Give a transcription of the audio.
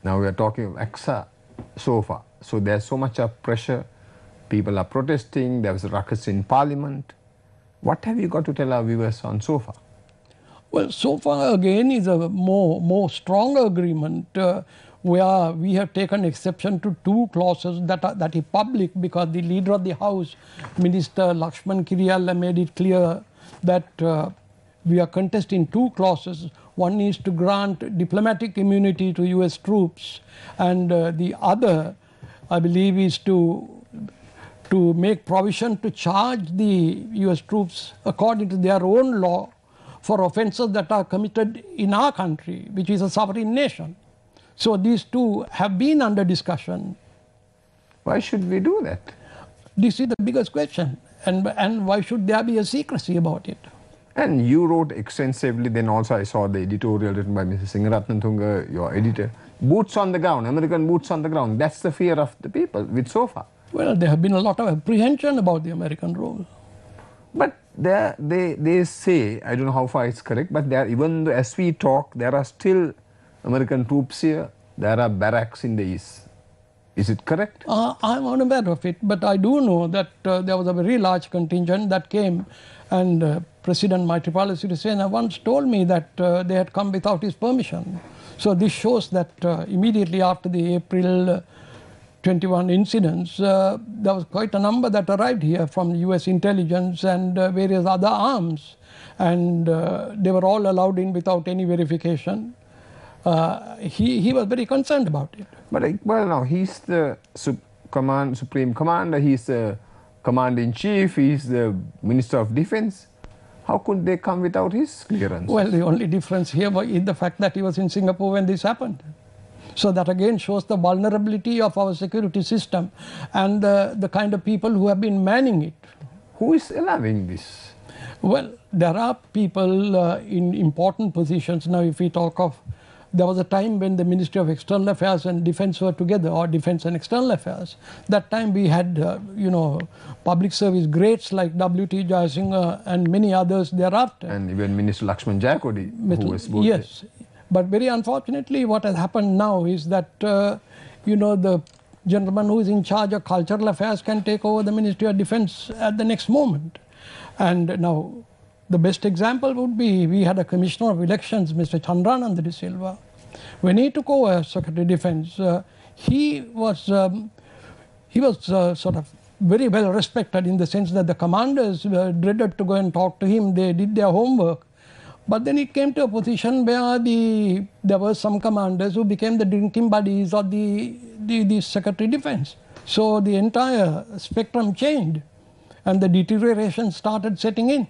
Now we are talking of AXA so far. So there's so much of pressure. People are protesting. There was a ruckus in Parliament. What have you got to tell our viewers on SOFA? Well, SOFA again is a more stronger agreement where we have taken exception to two clauses that is public, because the leader of the House, Minister Lakshman Kiriyalla, made it clear that we are contesting two clauses. One is to grant diplomatic immunity to US troops, and the other, I believe, is to make provision to charge the US troops according to their own law for offences that are committed in our country, which is a sovereign nation. So these two have been under discussion. Why should we do that? This is the biggest question. And why should there be a secrecy about it? And you wrote extensively, then also I saw the editorial written by Mrs. Singharatnatunga, your editor. Boots on the ground, American boots on the ground. That's the fear of the people with SOFA. Well, there have been a lot of apprehension about the American role. But they say, I don't know how far it's correct, but there, even though as we talk, there are still American troops here. There are barracks in the east. Is it correct? I'm unaware of it, but I do know that there was a very large contingent that came, and President Maithripala Sirisena once told me that they had come without his permission. So this shows that immediately after the April 21 incidents, there was quite a number that arrived here from US intelligence and various other arms, and they were all allowed in without any verification. He was very concerned about it. But well, now he's the Supreme Commander, he's the Commander-in-Chief, he's the Minister of Defense. How could they come without his clearance? Well, the only difference here is the fact that he was in Singapore when this happened. So that again shows the vulnerability of our security system and the kind of people who have been manning it. Who is allowing this? Well, there are people in important positions. Now, if we talk of, there was a time when the Ministry of External Affairs and Defense were together, or Defense and External Affairs. That time we had, public service greats like W.T. Jayasinghe and many others thereafter. And even Minister Lakshman Jayakodi, who was both. Yes. But very unfortunately, what has happened now is that, the gentleman who is in charge of cultural affairs can take over the Ministry of Defense at the next moment. And now, the best example would be, we had a Commissioner of Elections, Mr. Chandrananda De Silva. When he took over as Secretary of Defense, he was sort of very well respected in the sense that the commanders dreaded to go and talk to him. They did their homework. But then it came to a position where there were some commanders who became the drinking buddies of the Secretary of Defense. So the entire spectrum changed and the deterioration started setting in.